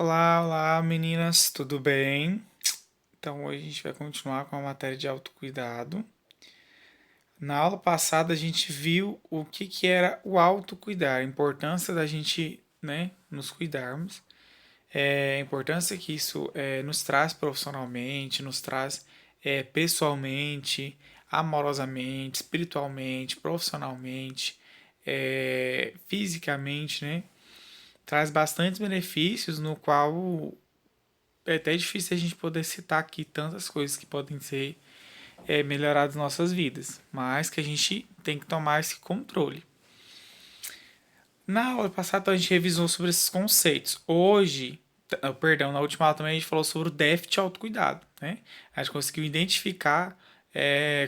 Olá, olá meninas, tudo bem? Então hoje a gente vai continuar com a matéria de autocuidado. Na aula passada a gente viu o que era o autocuidar, a importância da gente, nos cuidarmos, a importância que isso nos traz profissionalmente, nos traz pessoalmente, amorosamente, espiritualmente, profissionalmente, fisicamente, né? Traz bastantes benefícios no qual é até difícil a gente poder citar aqui tantas coisas que podem ser melhoradas nas nossas vidas, mas que a gente tem que tomar esse controle. Na aula passada a gente revisou sobre esses conceitos. Hoje, perdão, na última aula também a gente falou sobre o déficit de autocuidado, né? A gente conseguiu identificar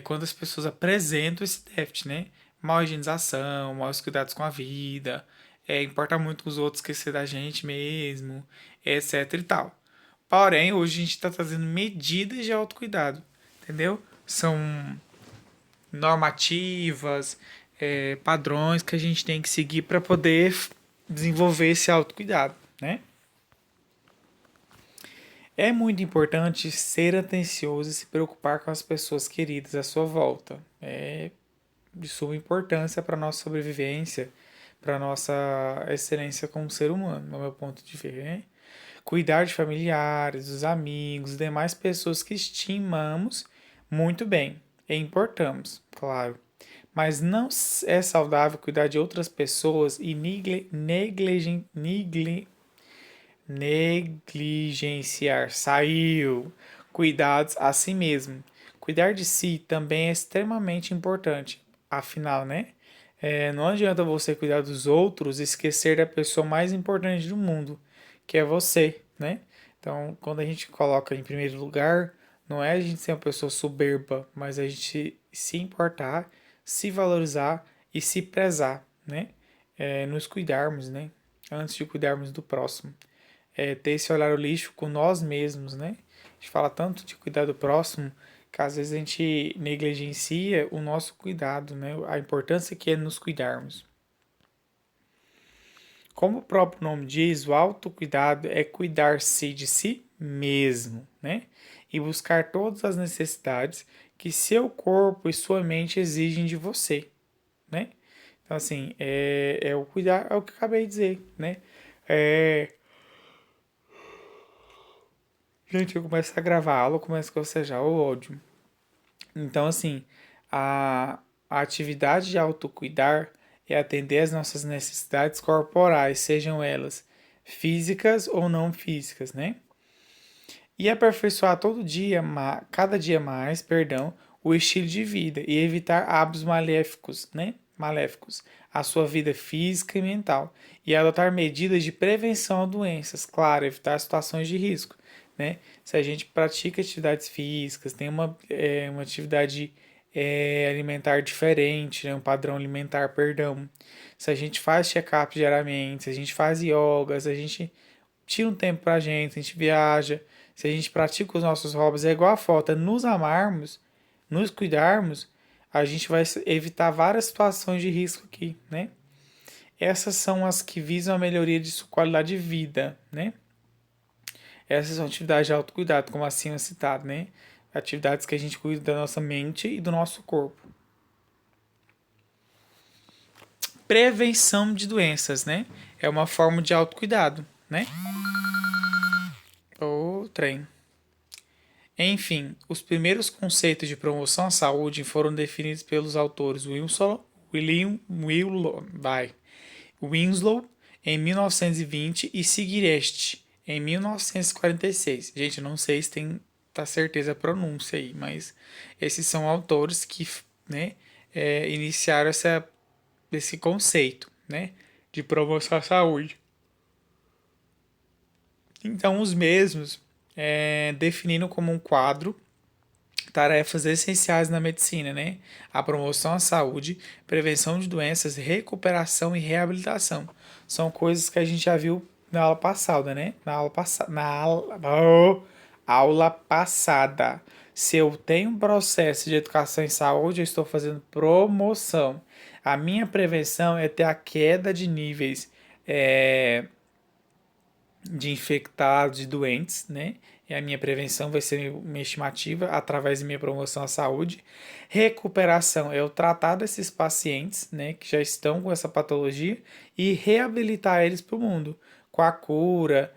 quando as pessoas apresentam esse déficit, né? Mal higienização, maus cuidados com a vida, importa muito com os outros esquecer da gente mesmo, etc e tal. Porém, hoje a gente está trazendo medidas de autocuidado, entendeu? São normativas, padrões que a gente tem que seguir para poder desenvolver esse autocuidado, né? É muito importante ser atencioso e se preocupar com as pessoas queridas à sua volta. É de suma importância para a nossa sobrevivência, para a nossa excelência como ser humano, no meu ponto de ver, né? Cuidar de familiares, dos amigos, demais pessoas que estimamos muito bem e importamos, claro. Mas não é saudável cuidar de outras pessoas e negligenciar, saiu, cuidados a si mesmo. Cuidar de si também é extremamente importante. Afinal, né? Não adianta você cuidar dos outros e esquecer da pessoa mais importante do mundo, que é você, né? Então, quando a gente coloca em primeiro lugar, não é a gente ser uma pessoa soberba, mas a gente se importar, se valorizar e se prezar, né? Nos cuidarmos, né? Antes de cuidarmos do próximo. Ter esse olhar holístico com nós mesmos, né? A gente fala tanto de cuidar do próximo que às vezes a gente negligencia o nosso cuidado, né? A importância que é nos cuidarmos. Como o próprio nome diz, o autocuidado é cuidar-se de si mesmo, né? E buscar todas as necessidades que seu corpo e sua mente exigem de você, né? Então, assim, é o cuidar, é o que eu acabei de dizer, né? É, gente, eu começo a gravar a aula, eu começo a bocejar, o ódio. Então, assim, a, a atividade de autocuidar é atender às nossas necessidades corporais, sejam elas físicas ou não físicas, né? E aperfeiçoar todo dia, cada dia mais, perdão, o estilo de vida e evitar hábitos maléficos, né? Maléficos à sua vida física e mental e adotar medidas de prevenção a doenças, claro, evitar situações de risco, né? Se a gente pratica atividades físicas, tem uma atividade alimentar diferente, né? Um padrão alimentar, perdão. Se a gente faz check-up diariamente, se a gente faz yoga, se a gente tira um tempo pra gente, a gente viaja, se a gente pratica os nossos hobbies, é igual a foto, é nos amarmos, nos cuidarmos, a gente vai evitar várias situações de risco aqui, né? Essas são as que visam a melhoria de sua qualidade de vida, né? Essas são atividades de autocuidado, como assim é citado, né? Atividades que a gente cuida da nossa mente e do nosso corpo. Prevenção de doenças, né? É uma forma de autocuidado, né? O trem. Enfim, os primeiros conceitos de promoção à saúde foram definidos pelos autores Winslow em 1920 e Sigireste em 1946. Gente, eu não sei se tem tá certeza a pronúncia aí, mas esses são autores que, né, iniciaram esse conceito, né, de promoção à saúde. Então, os mesmos definiram como um quadro tarefas essenciais na medicina, né? A promoção à saúde, prevenção de doenças, recuperação e reabilitação. São coisas que a gente já viu na aula passada, né? Aula passada. Se eu tenho um processo de educação em saúde, eu estou fazendo promoção. A minha prevenção é ter a queda de níveis de infectados, de doentes, né? E a minha prevenção vai ser minha estimativa através da minha promoção à saúde. Recuperação é eu tratar desses pacientes, né, que já estão com essa patologia e reabilitar eles para o mundo, com a cura,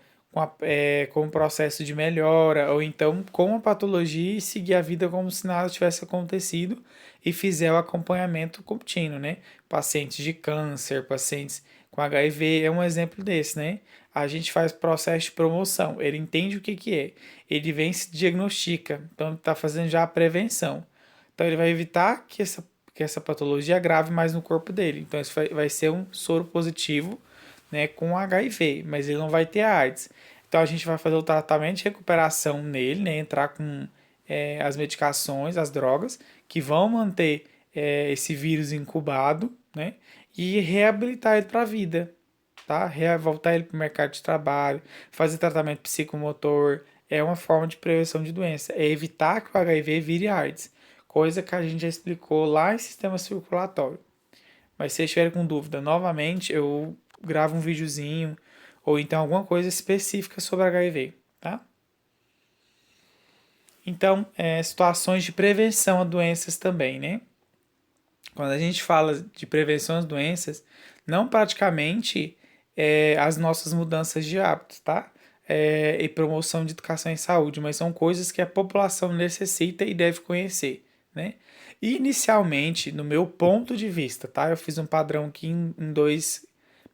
com o processo de melhora, ou então com a patologia e seguir a vida como se nada tivesse acontecido e fizer o acompanhamento contínuo, né? Pacientes de câncer, pacientes com HIV é um exemplo desse, né? A gente faz processo de promoção, ele entende o que que é, ele vem e se diagnostica, então ele está fazendo já a prevenção. Então ele vai evitar que essa patologia grave mais no corpo dele. Então isso vai ser um soro positivo, né, com HIV, mas ele não vai ter AIDS. Então a gente vai fazer o tratamento de recuperação nele, né, entrar com as medicações, as drogas, que vão manter esse vírus incubado, né, e reabilitar ele para a vida, tá? Voltar ele para o mercado de trabalho, fazer tratamento psicomotor, é uma forma de prevenção de doença, é evitar que o HIV vire AIDS, coisa que a gente já explicou lá em sistema circulatório. Mas se vocês estiverem com dúvida, novamente, eu gravo um videozinho ou então alguma coisa específica sobre HIV, tá? Então, situações de prevenção a doenças também, né? Quando a gente fala de prevenção às doenças, não praticamente as nossas mudanças de hábitos, tá? E promoção de educação em saúde, mas são coisas que a população necessita e deve conhecer, né? Inicialmente, no meu ponto de vista, tá? Eu fiz um padrão aqui em dois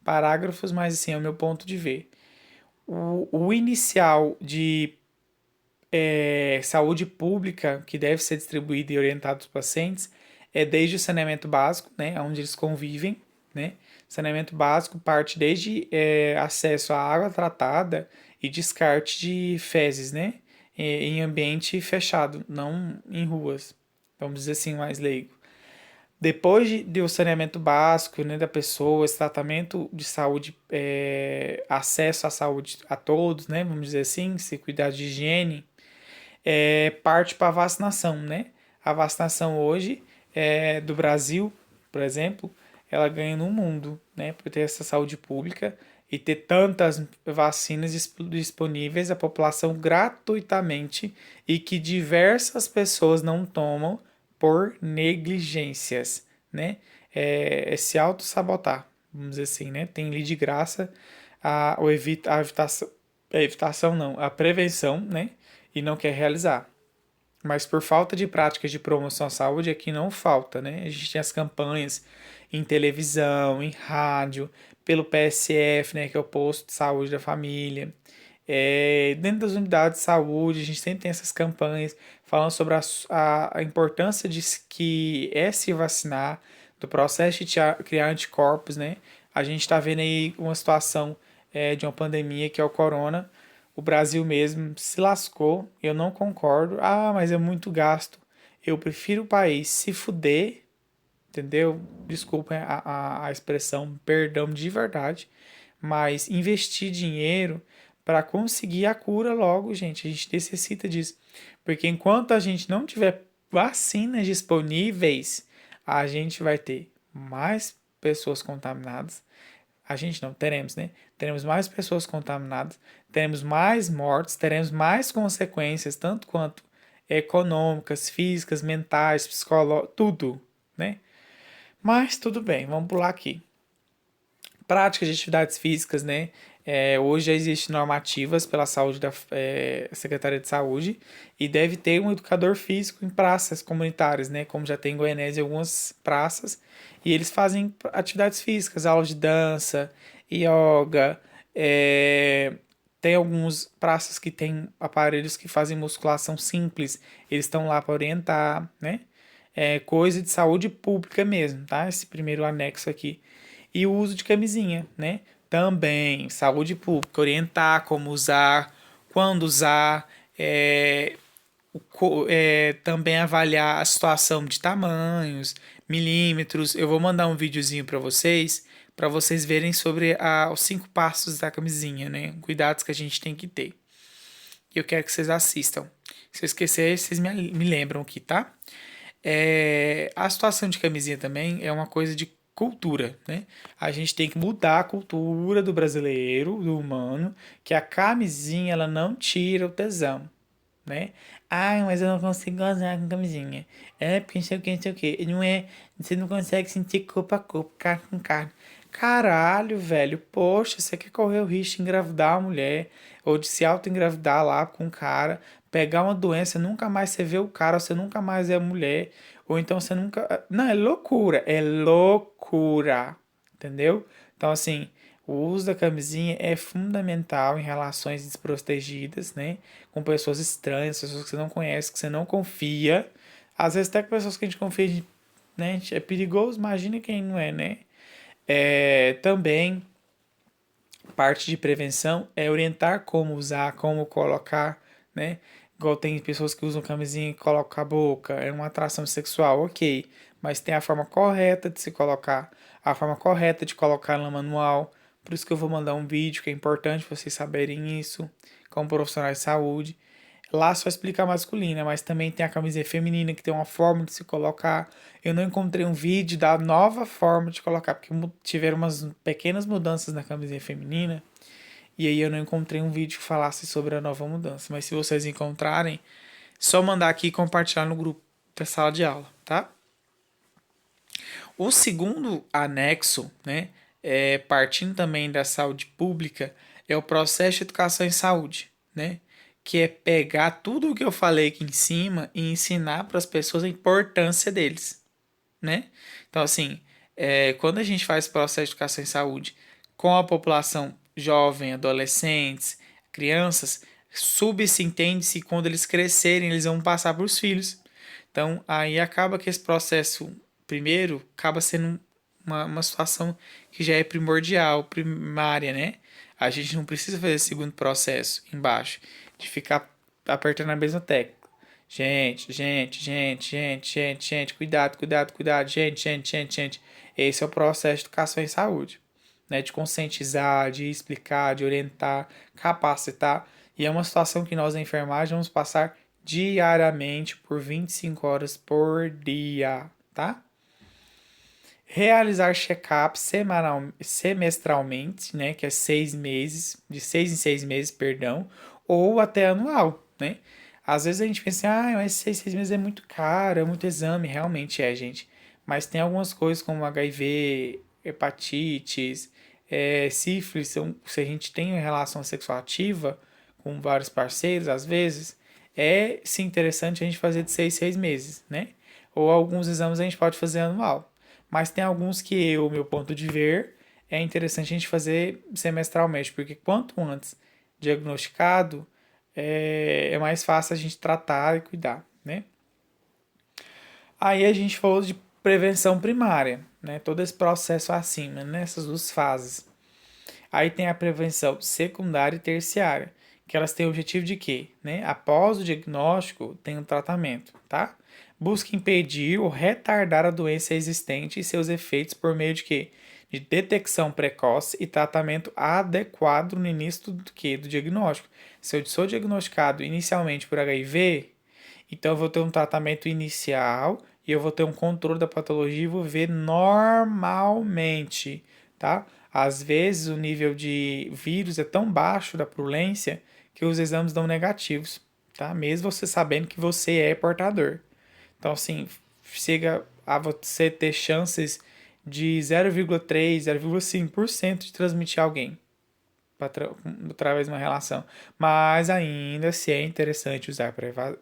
parágrafos, mas assim, é o meu ponto de ver. O inicial de saúde pública que deve ser distribuído e orientado aos pacientes é desde o saneamento básico, né, onde eles convivem, né? Saneamento básico parte desde acesso à água tratada e descarte de fezes, né, em ambiente fechado, não em ruas, vamos dizer assim, mais leigo. Depois do saneamento básico, né, da pessoa, esse tratamento de saúde, acesso à saúde a todos, né, vamos dizer assim, se cuidar de higiene, parte para a vacinação, né? A vacinação hoje do Brasil, por exemplo, ela ganha no mundo, né? Por ter essa saúde pública e ter tantas vacinas disponíveis à população gratuitamente e que diversas pessoas não tomam por negligências, né? Se auto-sabotar, vamos dizer assim, né? Tem ali de graça a evitação não, a prevenção, né? E não quer realizar. Mas por falta de práticas de promoção à saúde é que não falta, né? A gente tem as campanhas em televisão, em rádio, pelo PSF, né, que é o posto de saúde da família. Dentro das unidades de saúde, a gente sempre tem essas campanhas falando sobre a importância de que é se vacinar, do processo de criar anticorpos, né? A gente está vendo aí uma situação de uma pandemia que é o corona. O Brasil mesmo se lascou, eu não concordo. Ah, mas é muito gasto. Eu prefiro o país se fuder, entendeu? Desculpa a expressão, perdão de verdade, mas investir dinheiro para conseguir a cura logo, gente. A gente necessita disso. Porque enquanto a gente não tiver vacinas disponíveis, a gente vai ter mais pessoas contaminadas. A gente não teremos, né? Teremos mais pessoas contaminadas, teremos mais mortes, teremos mais consequências, tanto quanto econômicas, físicas, mentais, psicológicas, tudo, né? Mas tudo bem, vamos pular aqui. Práticas de atividades físicas, né? Hoje já existem normativas pela saúde da Secretaria de Saúde e deve ter um educador físico em praças comunitárias, né? Como já tem em Goiânia algumas praças e eles fazem atividades físicas, aulas de dança, yoga, tem algumas praças que tem aparelhos que fazem musculação simples, eles estão lá para orientar, né? Coisa de saúde pública mesmo, tá? Esse primeiro anexo aqui. E o uso de camisinha, né? Também, saúde pública, orientar como usar, quando usar, também avaliar a situação de tamanhos, milímetros. Eu vou mandar um videozinho para vocês verem sobre os 5 passos da camisinha, né? Cuidados que a gente tem que ter. E eu quero que vocês assistam. Se eu esquecer, vocês me lembram aqui, tá? A situação de camisinha também é uma coisa de cultura, né? A gente tem que mudar a cultura do brasileiro, do humano, que a camisinha ela não tira o tesão, né? Ai, mas eu não consigo gozar com camisinha. É porque não sei o que, não sei o que. Não é, você não consegue sentir corpo a corpo, carne com carne. Caralho, velho. Poxa, você quer correr o risco de engravidar uma mulher ou de se auto-engravidar lá com um cara, pegar uma doença, nunca mais você vê o cara, você nunca mais é mulher, ou então você nunca. Não, é loucura. É loucura. Entendeu? Então, assim, o uso da camisinha é fundamental em relações desprotegidas, né? Com pessoas estranhas, pessoas que você não conhece, que você não confia. Às vezes até com pessoas que a gente confia, né? É perigoso, imagina quem não é, né? Também parte de prevenção é orientar como usar, como colocar, né? Igual tem pessoas que usam camisinha e colocam a boca, é uma atração sexual, ok. Mas tem a forma correta de se colocar, a forma correta de colocar no manual. Por isso que eu vou mandar um vídeo que é importante vocês saberem isso, como profissionais de saúde. Lá só explica a masculina, mas também tem a camiseta feminina que tem uma forma de se colocar. Eu não encontrei um vídeo da nova forma de colocar, porque tiveram umas pequenas mudanças na camiseta feminina. E aí eu não encontrei um vídeo que falasse sobre a nova mudança. Mas se vocês encontrarem, só mandar aqui e compartilhar no grupo da sala de aula, tá? O segundo anexo, né, partindo também da saúde pública, é o processo de educação em saúde, né? Que é pegar tudo o que eu falei aqui em cima e ensinar para as pessoas a importância deles, né? Então, assim, quando a gente faz processo de educação em saúde com a população jovem, adolescentes, crianças, subentende-se quando eles crescerem, eles vão passar para os filhos. Então, aí acaba que esse processo, primeiro, acaba sendo uma situação que já é primordial, primária, né? A gente não precisa fazer esse segundo processo embaixo, de ficar apertando a mesma tecla. Gente, cuidado, cuidado, cuidado, gente. Esse é o processo de educação em saúde, né? De conscientizar, de explicar, de orientar, capacitar. E é uma situação que nós, da enfermagem, vamos passar diariamente por 25 horas por dia, tá? Realizar check-up semestralmente, né? Que é 6 meses, de 6 em 6 meses, perdão, ou até anual, né? Às vezes a gente pensa, mas 6 meses é muito caro, é muito exame, realmente é, gente. Mas tem algumas coisas como HIV, hepatites, sífilis, se a gente tem uma relação sexual ativa com vários parceiros, às vezes, é sim interessante a gente fazer de 6 meses, né? Ou alguns exames a gente pode fazer anual. Mas tem alguns que eu, meu ponto de ver, é interessante a gente fazer semestralmente, porque quanto antes diagnosticado, é mais fácil a gente tratar e cuidar, né? Aí a gente falou de prevenção primária, né? Todo esse processo acima, nessas duas fases. Aí tem a prevenção secundária e terciária, que elas têm o objetivo de quê? Né? Após o diagnóstico, tem um tratamento, tá? Busca impedir ou retardar a doença existente e seus efeitos por meio de quê? De detecção precoce e tratamento adequado no início do quê? Do diagnóstico. Se eu sou diagnosticado inicialmente por HIV, então eu vou ter um tratamento inicial e eu vou ter um controle da patologia e vou ver normalmente, tá? Às vezes o nível de vírus é tão baixo da purulência que os exames dão negativos, tá? Mesmo você sabendo que você é portador. Então, assim, chega a você ter chances de 0,3, 0,5% de transmitir a alguém através de uma relação. Mas ainda se é interessante usar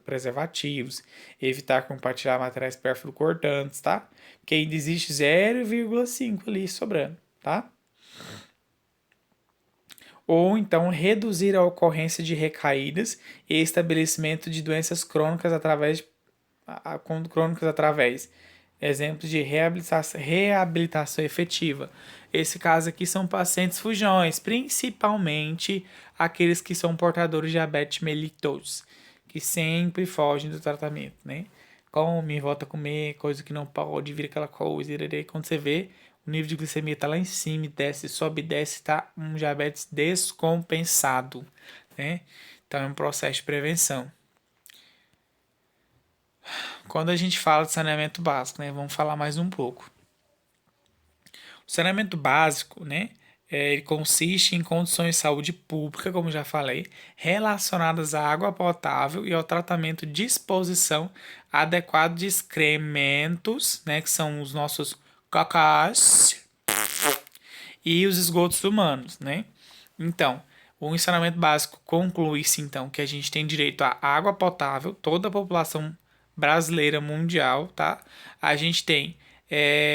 preservativos, evitar compartilhar materiais perfluorocortantes, tá? Porque ainda existe 0,5 ali sobrando, tá? Ou então reduzir a ocorrência de recaídas e estabelecimento de doenças crônicas através exemplos de reabilitação efetiva. Esse caso aqui são pacientes fujões, principalmente aqueles que são portadores de diabetes mellitus, que sempre fogem do tratamento, né? Come, volta a comer, coisa que não pode, vira aquela coisa, e quando você vê, o nível de glicemia tá lá em cima, desce, sobe, desce, tá um diabetes descompensado, né? Então é um processo de prevenção. Quando a gente fala de saneamento básico, né? Vamos falar mais um pouco. O saneamento básico, né? Ele consiste em condições de saúde pública, como já falei, relacionadas à água potável e ao tratamento de disposição adequado de excrementos, né, que são os nossos cocós, e os esgotos humanos, né? Então, o ensinamento básico conclui-se então que a gente tem direito à água potável, toda a população brasileira mundial, tá? A gente tem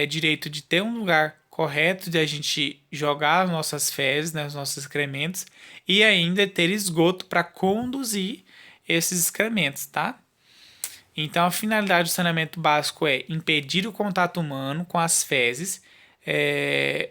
direito de ter um lugar correto de a gente jogar as nossas fezes, né, os nossos excrementos, e ainda ter esgoto para conduzir esses excrementos, tá? Então, a finalidade do saneamento básico é impedir o contato humano com as fezes, é,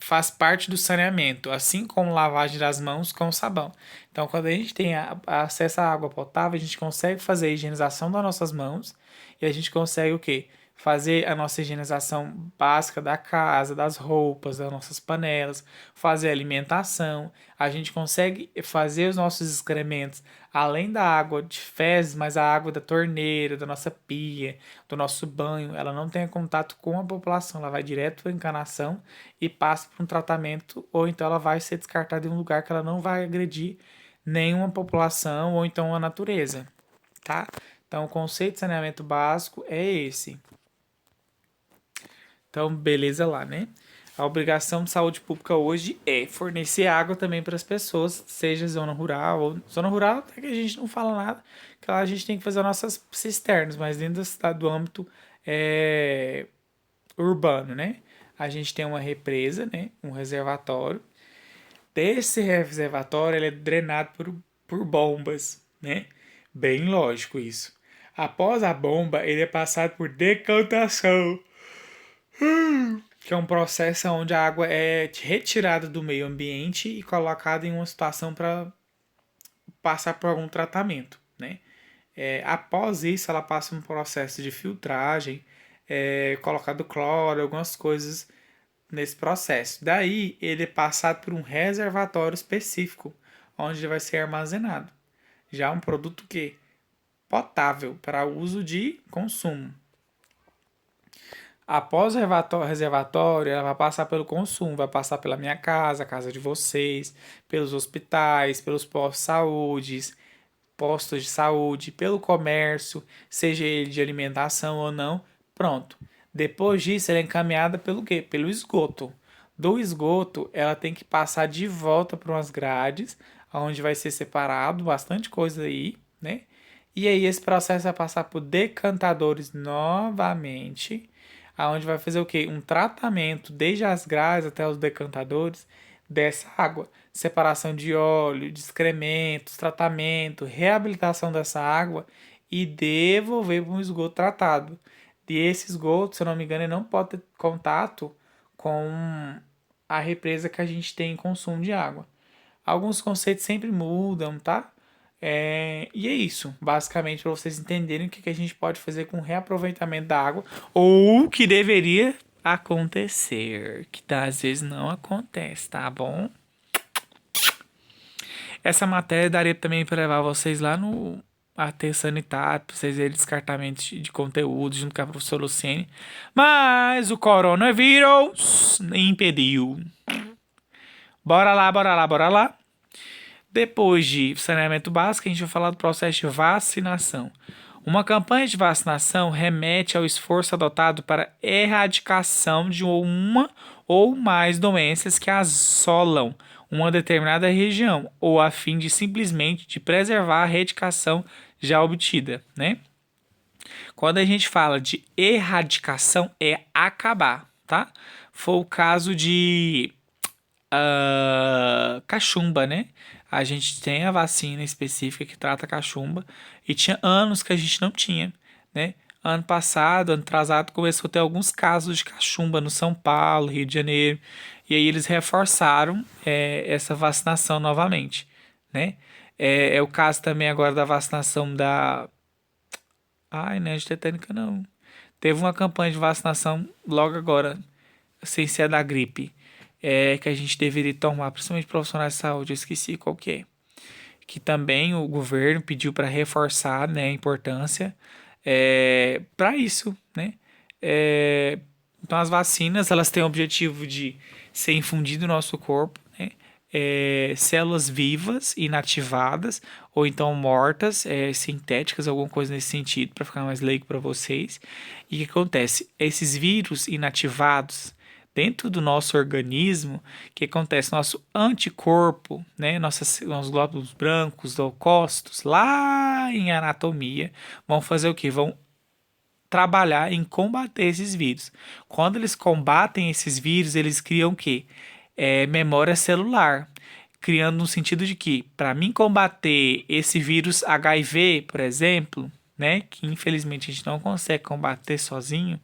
faz parte do saneamento, assim como lavagem das mãos com sabão. Então, quando a gente tem acesso à água potável, a gente consegue fazer a higienização das nossas mãos e a gente consegue o quê? Fazer a nossa higienização básica da casa, das roupas, das nossas panelas, fazer a alimentação. A gente consegue fazer os nossos excrementos, além da água de fezes, mas a água da torneira, da nossa pia, do nosso banho, ela não tem contato com a população, ela vai direto para a encanação e passa por um tratamento, ou então ela vai ser descartada em um lugar que ela não vai agredir nenhuma população ou então a natureza, tá? Então, o conceito de saneamento básico é esse. Então, beleza lá, né? A obrigação de saúde pública hoje é fornecer água também para as pessoas, seja zona rural ou zona rural, até que a gente não fala nada, que lá a gente tem que fazer as nossas cisternas, mas dentro da cidade, do âmbito urbano, né? A gente tem uma represa, né? Um reservatório. Desse reservatório, ele é drenado por bombas, né? Bem lógico isso. Após a bomba, ele é passado por decantação, que é um processo onde a água é retirada do meio ambiente e colocada em uma situação para passar por algum tratamento, né? Após isso, ela passa um processo de filtragem, colocado cloro, algumas coisas nesse processo. Daí, ele é passado por um reservatório específico, onde ele vai ser armazenado. Já um produto que potável para uso de consumo. Após o reservatório, ela vai passar pelo consumo, vai passar pela minha casa, a casa de vocês, pelos hospitais, pelos postos de saúde, pelo comércio, seja ele de alimentação ou não. Pronto. Depois disso, ela é encaminhada pelo quê? Pelo esgoto. Do esgoto, ela tem que passar de volta para umas grades, onde vai ser separado bastante coisa aí, né? E aí esse processo vai passar por decantadores novamente, aonde vai fazer o quê? Um tratamento desde as grades até os decantadores dessa água. Separação de óleo, de excrementos, tratamento, reabilitação dessa água e devolver para um esgoto tratado. E esse esgoto, se eu não me engano, ele não pode ter contato com a represa que a gente tem em consumo de água. Alguns conceitos sempre mudam, tá? E é isso, basicamente, para vocês entenderem o que a gente pode fazer com o reaproveitamento da água ou o que deveria acontecer, que às vezes não acontece, tá bom? Essa matéria daria também para levar vocês lá no aterro sanitário, para vocês verem descartamento de conteúdo junto com a professora Luciene, mas o coronavírus impediu. Bora lá, bora lá, bora lá. Depois de saneamento básico, a gente vai falar do processo de vacinação. Uma campanha de vacinação remete ao esforço adotado para erradicação de uma ou mais doenças que assolam uma determinada região, ou a fim de simplesmente de preservar a erradicação já obtida, né? Quando a gente fala de erradicação, é acabar, tá? Foi o caso de cachumba, né? A gente tem a vacina específica que trata a cachumba e tinha anos que a gente não tinha, né? Ano passado, ano atrasado, começou a ter alguns casos de cachumba no São Paulo, Rio de Janeiro, e aí eles reforçaram essa vacinação novamente, né? É o caso também agora da vacinação da... Ai, não é de tetânica, não. Teve uma campanha de vacinação logo agora, sem ser da gripe, que a gente deveria tomar, principalmente profissionais de saúde, eu esqueci qual que é. Que também o governo pediu para reforçar, né, a importância para isso, né? Então, as vacinas, elas têm o objetivo de ser infundido no nosso corpo, né? Células vivas, inativadas, ou então mortas, sintéticas, alguma coisa nesse sentido, para ficar mais leigo para vocês. E o que acontece? Esses vírus inativados dentro do nosso organismo, o que acontece? Nosso anticorpo, né? Nossos glóbulos brancos, leucócitos, lá em anatomia, vão fazer o quê? Vão trabalhar em combater esses vírus. Quando eles combatem esses vírus, eles criam o quê? Memória celular. Criando no sentido de que, para mim combater esse vírus HIV, por exemplo, né, que infelizmente a gente não consegue combater sozinho,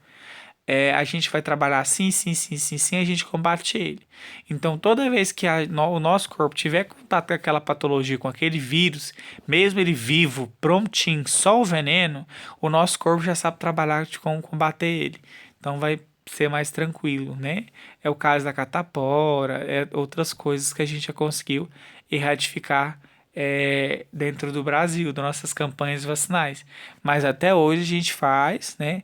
a gente vai trabalhar assim, sim, sim, sim, sim, a gente combate ele. Então, toda vez que o nosso corpo tiver contato com aquela patologia, com aquele vírus, mesmo ele vivo, prontinho, só o veneno, o nosso corpo já sabe trabalhar de como combater ele. Então, vai ser mais tranquilo, né? É o caso da catapora, outras coisas que a gente já conseguiu erradicar dentro do Brasil, das nossas campanhas vacinais. Mas até hoje a gente faz, né?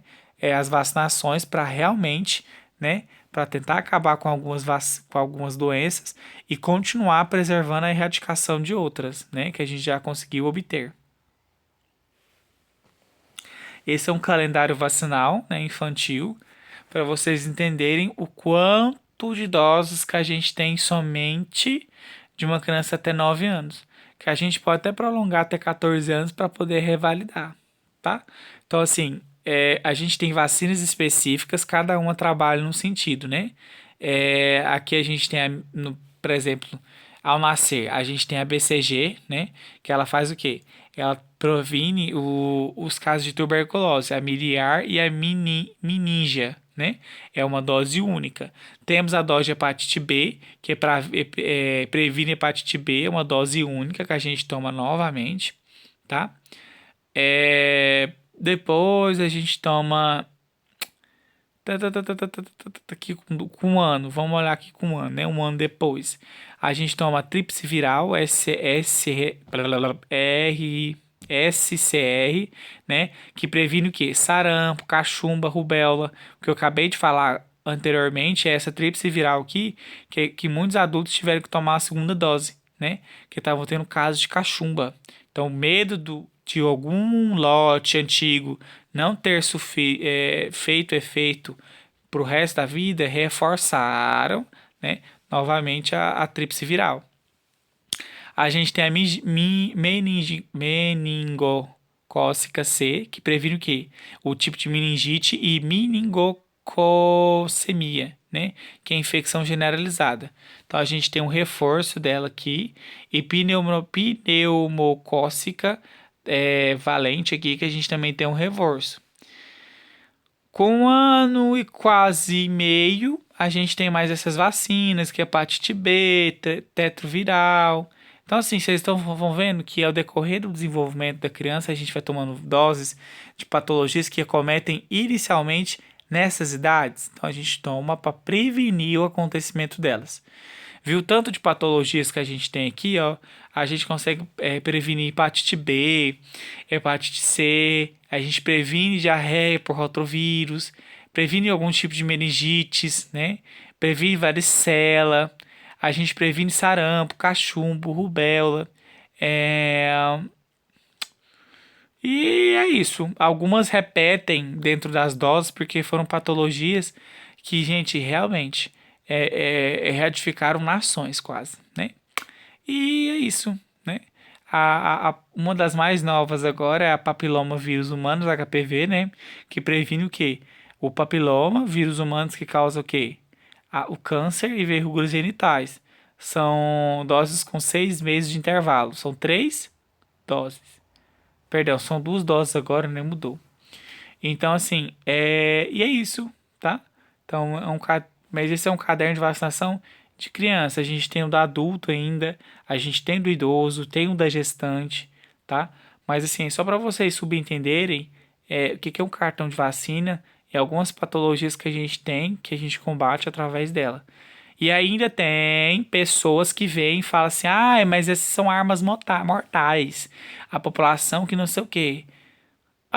As vacinações para realmente, né, para tentar acabar com algumas doenças e continuar preservando a erradicação de outras, né, que a gente já conseguiu obter. Esse é um calendário vacinal, né, infantil, para vocês entenderem o quanto de doses que a gente tem somente de uma criança até 9 anos, que a gente pode até prolongar até 14 anos para poder revalidar, tá? Então, assim, a gente tem vacinas específicas, cada uma trabalha num sentido, né? Aqui a gente tem, por exemplo, ao nascer, a gente tem a BCG, né? Que ela faz o quê? Ela previne os casos de tuberculose, a miliar e a meningia, né? É uma dose única. Temos a dose de hepatite B, que previne hepatite B, é uma dose única que a gente toma novamente, tá? Depois a gente toma aqui com um ano, vamos olhar aqui com um ano, né? Um ano depois, a gente toma tríplice viral, SCR, né? Que previne o quê? Sarampo, cachumba, rubéola. O que eu acabei de falar anteriormente é essa tríplice viral aqui, que muitos adultos tiveram que tomar a segunda dose, né? Que estavam tendo casos de cachumba. Então, medo de algum lote antigo não ter feito efeito para o resto da vida, reforçaram, né, novamente a tríplice viral. A gente tem a meningocócica C, que previne o quê? O tipo de meningite e meningococemia, né? Que é infecção generalizada. Então a gente tem um reforço dela aqui e pneumocócica valente aqui, que a gente também tem um reforço. Com um ano e quase meio, a gente tem mais essas vacinas, que é hepatite B, tetroviral. Então, assim, vocês vão vendo que ao decorrer do desenvolvimento da criança, a gente vai tomando doses de patologias que acometem inicialmente nessas idades. Então, a gente toma para prevenir o acontecimento delas. Viu tanto de patologias que a gente tem aqui, ó, a gente consegue prevenir hepatite B, hepatite C, a gente previne diarreia por rotavírus, previne algum tipo de meningites, né? Previne varicela, a gente previne sarampo, cachumbo, rubéola, e é isso. Algumas repetem dentro das doses porque foram patologias que, gente, realmente erradicaram nações quase, né? E é isso, né? Uma das mais novas agora é a papiloma vírus humanos, HPV, né? Que previne o quê? O papiloma, vírus humanos que causa o quê? O câncer e verrugas genitais. São doses com 6 meses de intervalo. São 3 doses. Perdão, são 2 doses agora, né? Mudou. Então, assim, e é isso, tá? Então, mas esse é um caderno de vacinação de criança. A gente tem o da adulto ainda, a gente tem do idoso, tem o da gestante, tá? Mas, assim, só para vocês subentenderem o que é um cartão de vacina e algumas patologias que a gente tem, que a gente combate através dela. E ainda tem pessoas que vêm e falam assim: mas essas são armas mortais. A população que não sei o quê.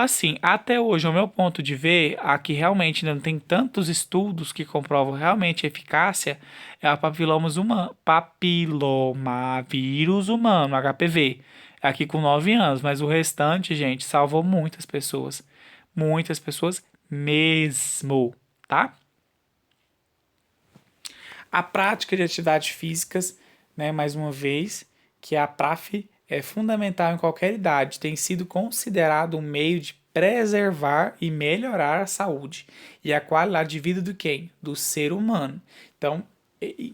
Assim, até hoje, o meu ponto de ver, aqui realmente ainda não tem tantos estudos que comprovam realmente a eficácia, é a papilomavírus humano, HPV, aqui com 9 anos, mas o restante, gente, salvou muitas pessoas mesmo, tá? A prática de atividades físicas, né, mais uma vez, que é a PRAF, é fundamental em qualquer idade, tem sido considerado um meio de preservar e melhorar a saúde e a qualidade de vida do quem? Do ser humano. Então,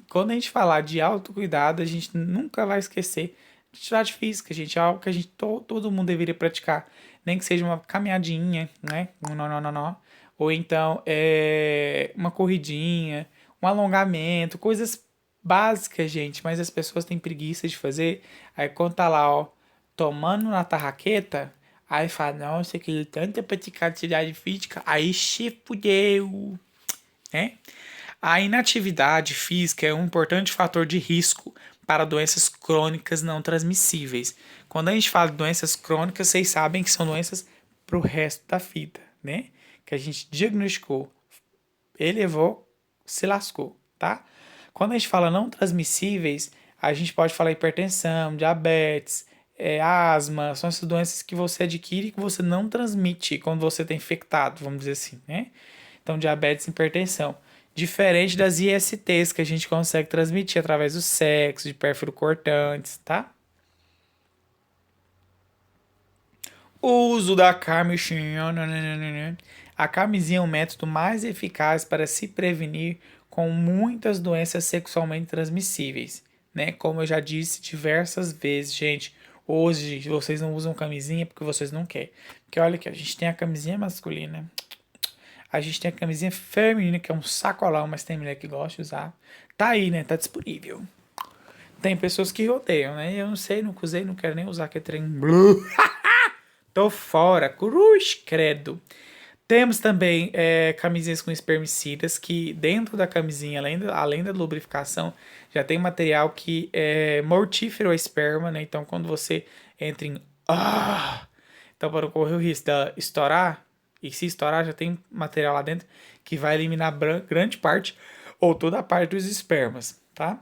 quando a gente falar de autocuidado, a gente nunca vai esquecer de atividade física, gente, é algo que a gente todo mundo deveria praticar, nem que seja uma caminhadinha, né? Não. Ou então uma corridinha, um alongamento, coisas básicas, gente, mas as pessoas têm preguiça de fazer. Aí quando tá lá, ó, tomando na tarraqueta, aí fala, nossa, aquele tanto é praticar atividade física, aí se fudeu, né? A inatividade física é um importante fator de risco para doenças crônicas não transmissíveis. Quando a gente fala de doenças crônicas, vocês sabem que são doenças pro resto da vida, né? Que a gente diagnosticou, elevou, se lascou, tá? Quando a gente fala não transmissíveis, a gente pode falar hipertensão, diabetes, asma, são essas doenças que você adquire e que você não transmite quando você está infectado, vamos dizer assim, né? Então, diabetes e hipertensão. Diferente das ISTs que a gente consegue transmitir através do sexo, de pérfuro cortantes, tá? O uso da camisinha. A camisinha é um método mais eficaz para se prevenir com muitas doenças sexualmente transmissíveis, né? Como eu já disse diversas vezes, gente. Hoje vocês não usam camisinha porque vocês não querem. Porque olha aqui, a gente tem a camisinha masculina, a gente tem a camisinha feminina, que é um sacolão, mas tem mulher que gosta de usar. Tá aí, né? Tá disponível. Tem pessoas que odeiam, né? Eu não sei, nunca usei, não quero nem usar que é trem blue. Tô fora, cruz, credo. Temos também camisinhas com espermicidas, que dentro da camisinha, além da lubrificação, já tem material que é mortífero ao esperma, né? Então, quando você entra em... então, para não correr o risco de estourar, e se estourar, já tem material lá dentro que vai eliminar grande parte ou toda a parte dos espermas, tá?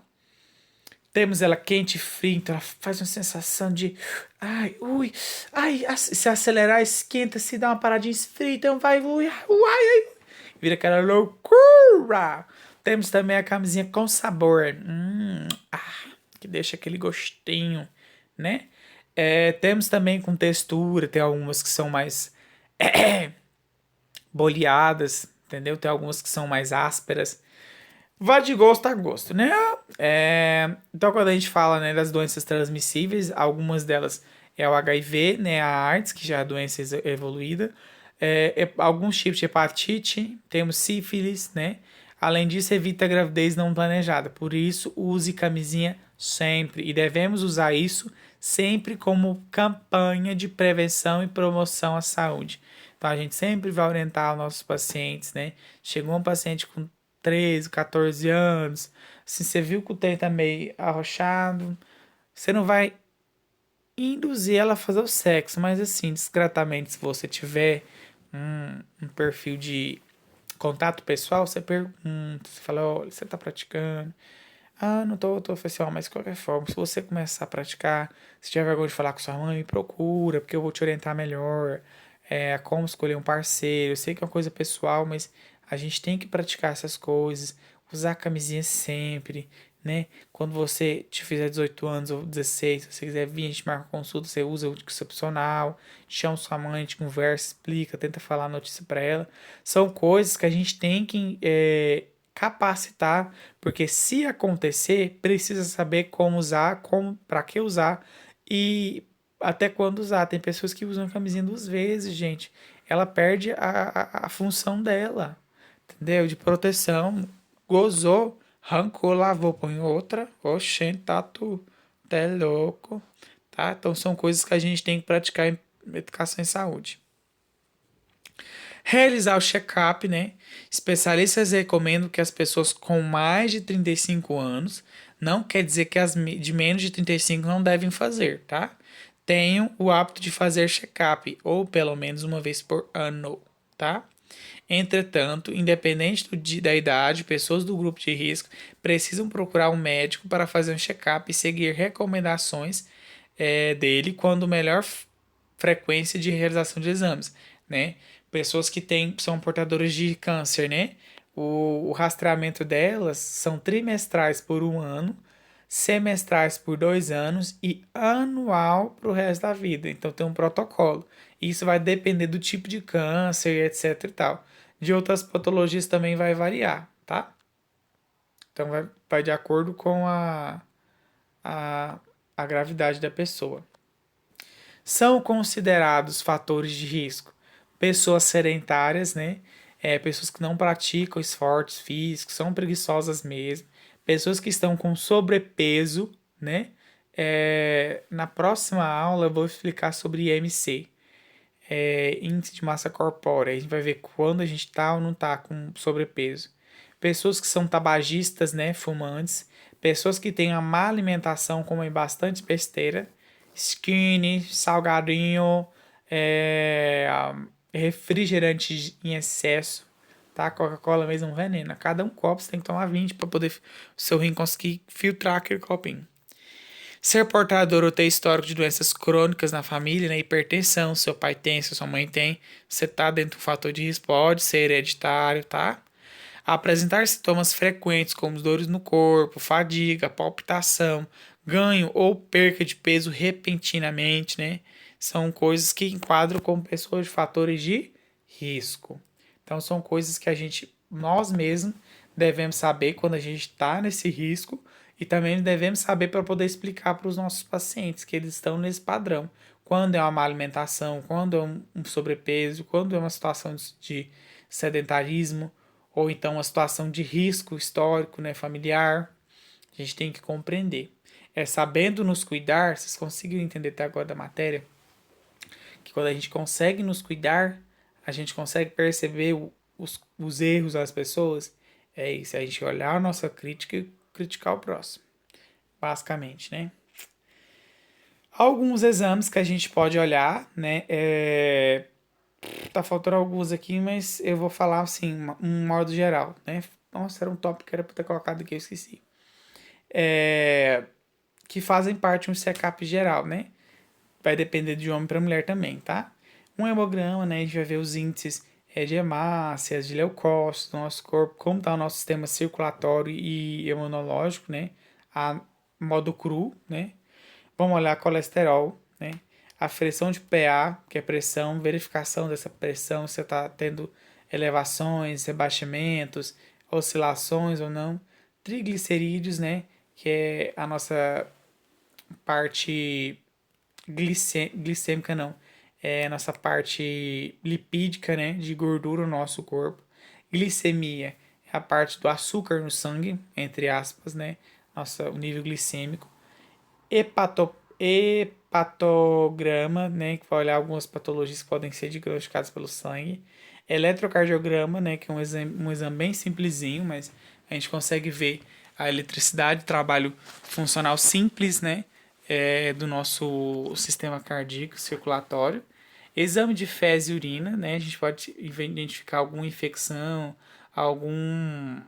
Temos ela quente e fria, então ela faz uma sensação de ai, ui, ai, se acelerar, esquenta, se dá uma paradinha, esfria, então vai, ui, ai, vira aquela loucura. Temos também a camisinha com sabor, que deixa aquele gostinho, né? Temos também com textura, tem algumas que são mais boleadas, entendeu? Tem algumas que são mais ásperas. Vai de gosto a gosto, né? Então, quando a gente fala, né, das doenças transmissíveis, algumas delas é o HIV, né, a AIDS, que já é a doença evoluída, alguns tipos de hepatite, temos sífilis, né? Além disso, evita a gravidez não planejada. Por isso, use camisinha sempre. E devemos usar isso sempre como campanha de prevenção e promoção à saúde. Então, a gente sempre vai orientar os nossos pacientes, né? Chegou um paciente com 13, 14 anos, assim, você viu que o trem tá meio arrochado, você não vai induzir ela a fazer o sexo, mas assim, discretamente, se você tiver um perfil de contato pessoal, você pergunta, você fala, olha, você tá praticando? Ah, não tô oficial, mas de qualquer forma, se você começar a praticar, se tiver vergonha de falar com sua mãe, me procura, porque eu vou te orientar melhor, como escolher um parceiro. Eu sei que é uma coisa pessoal, mas a gente tem que praticar essas coisas, usar camisinha sempre, né? Quando você te fizer 18 anos ou 16, se você quiser vir, a gente marca consulta, você usa o anticoncepcional, chama sua mãe, a gente conversa, explica, tenta falar a notícia para ela. São coisas que a gente tem que capacitar, porque se acontecer, precisa saber como usar, como, para que usar e até quando usar. Tem pessoas que usam a camisinha 2 vezes, gente. Ela perde a função dela, entendeu? De proteção. Gozou, arrancou, lavou, põe outra. Oxente, tá tu. Tá é louco. Tá? Então são coisas que a gente tem que praticar em educação em saúde. Realizar o check-up, né? Especialistas recomendam que as pessoas com mais de 35 anos, não quer dizer que as de menos de 35 não devem fazer, tá? tenham o hábito de fazer check-up, ou pelo menos uma vez por ano, tá? Entretanto, independente da idade, pessoas do grupo de risco precisam procurar um médico para fazer um check-up e seguir recomendações dele quando melhor frequência de realização de exames, né? Pessoas que são portadoras de câncer, né? O rastreamento delas são trimestrais por um ano, semestrais por 2 anos e anual para o resto da vida. Então tem um protocolo. Isso vai depender do tipo de câncer, etc e tal. De outras patologias também vai variar, tá? Então vai de acordo com a, a gravidade da pessoa. São considerados fatores de risco pessoas sedentárias, né? Pessoas que não praticam esforços físicos, são preguiçosas mesmo, pessoas que estão com sobrepeso, né? Na próxima aula eu vou explicar sobre IMC, índice de massa corpórea. A gente vai ver quando a gente tá ou não tá com sobrepeso. Pessoas que são tabagistas, né? Fumantes. Pessoas que têm uma má alimentação, comem bastante besteira. Skinny, salgadinho, refrigerante em excesso, tá? Coca-Cola mesmo é um veneno. A cada um copo você tem que tomar 20 para poder o seu rim conseguir filtrar aquele copinho. Ser portador ou ter histórico de doenças crônicas na família, né? Hipertensão, seu pai tem, sua mãe tem, você tá dentro do fator de risco, pode ser hereditário, tá? Apresentar sintomas frequentes como dores no corpo, fadiga, palpitação, ganho ou perca de peso repentinamente, né? São coisas que enquadram como pessoas de fatores de risco. Então são coisas que nós mesmos, devemos saber quando a gente está nesse risco e também devemos saber para poder explicar para os nossos pacientes que eles estão nesse padrão. Quando é uma má alimentação, quando é um sobrepeso, quando é uma situação de sedentarismo, ou então uma situação de risco histórico, né, familiar. A gente tem que compreender. Sabendo nos cuidar, vocês conseguiram entender até agora da matéria, que quando a gente consegue nos cuidar, a gente consegue perceber os erros das pessoas. É isso, a gente olhar a nossa crítica e criticar o próximo. Basicamente, né? Alguns exames que a gente pode olhar, né? Tá faltando alguns aqui, mas eu vou falar assim, um modo geral, né? Nossa, era um tópico que era pra ter colocado aqui, eu esqueci. Que fazem parte de um check-up geral, né? Vai depender de homem para mulher também, tá? Um hemograma, né? A gente vai ver os índices de hemácias, de leucócitos do nosso corpo, como está o nosso sistema circulatório e imunológico, né? A modo cru, né? Vamos olhar colesterol, né? A pressão de PA, que é pressão, verificação dessa pressão, se você está tendo elevações, rebaixamentos, oscilações ou não. Triglicerídeos, né? Que é a nossa parte glicêmica, não. É a nossa parte lipídica, né? De gordura no nosso corpo. Glicemia é a parte do açúcar no sangue, entre aspas, né? O nível glicêmico. Hepatograma, né, que vai olhar algumas patologias que podem ser diagnosticadas pelo sangue. Eletrocardiograma, né, que é um exame bem simplesinho, mas a gente consegue ver a eletricidade, trabalho funcional simples, né, do nosso sistema cardíaco circulatório. Exame de fezes e urina, né, a gente pode identificar alguma infecção, algum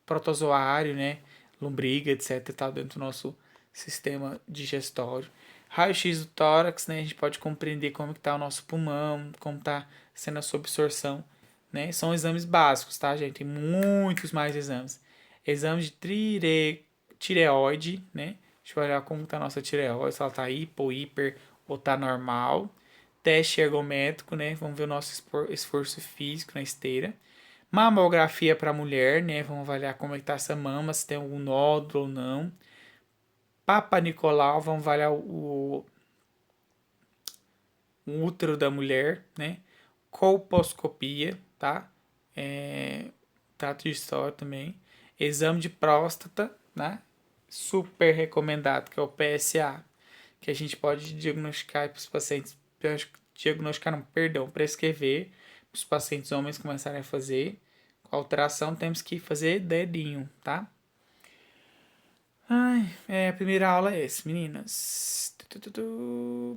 protozoário, né, lombriga, etc, tá dentro do nosso sistema digestório. Raio-x do tórax, né, a gente pode compreender como está o nosso pulmão, como está sendo a sua absorção, né? São exames básicos, tá, gente? Tem muitos mais exames. Exames de tireoide, né? A gente vai olhar como está a nossa tireoide, se ela está hipo, hiper ou está normal. Teste ergométrico, né? Vamos ver o nosso esforço físico na esteira. Mamografia para mulher, né? Vamos avaliar como é que tá essa mama, se tem algum nódulo ou não. Papa Nicolau, vamos avaliar o útero da mulher, né? Colposcopia, tá? Trato de história também. Exame de próstata, né? Super recomendado, que é o PSA, que a gente pode diagnosticar para os pacientes, diagnosticar não, perdão, prescrever para os pacientes homens começarem a fazer. Com a alteração temos que fazer dedinho, tá? Ai, a primeira aula é essa, meninas. Tu, tu, tu, tu.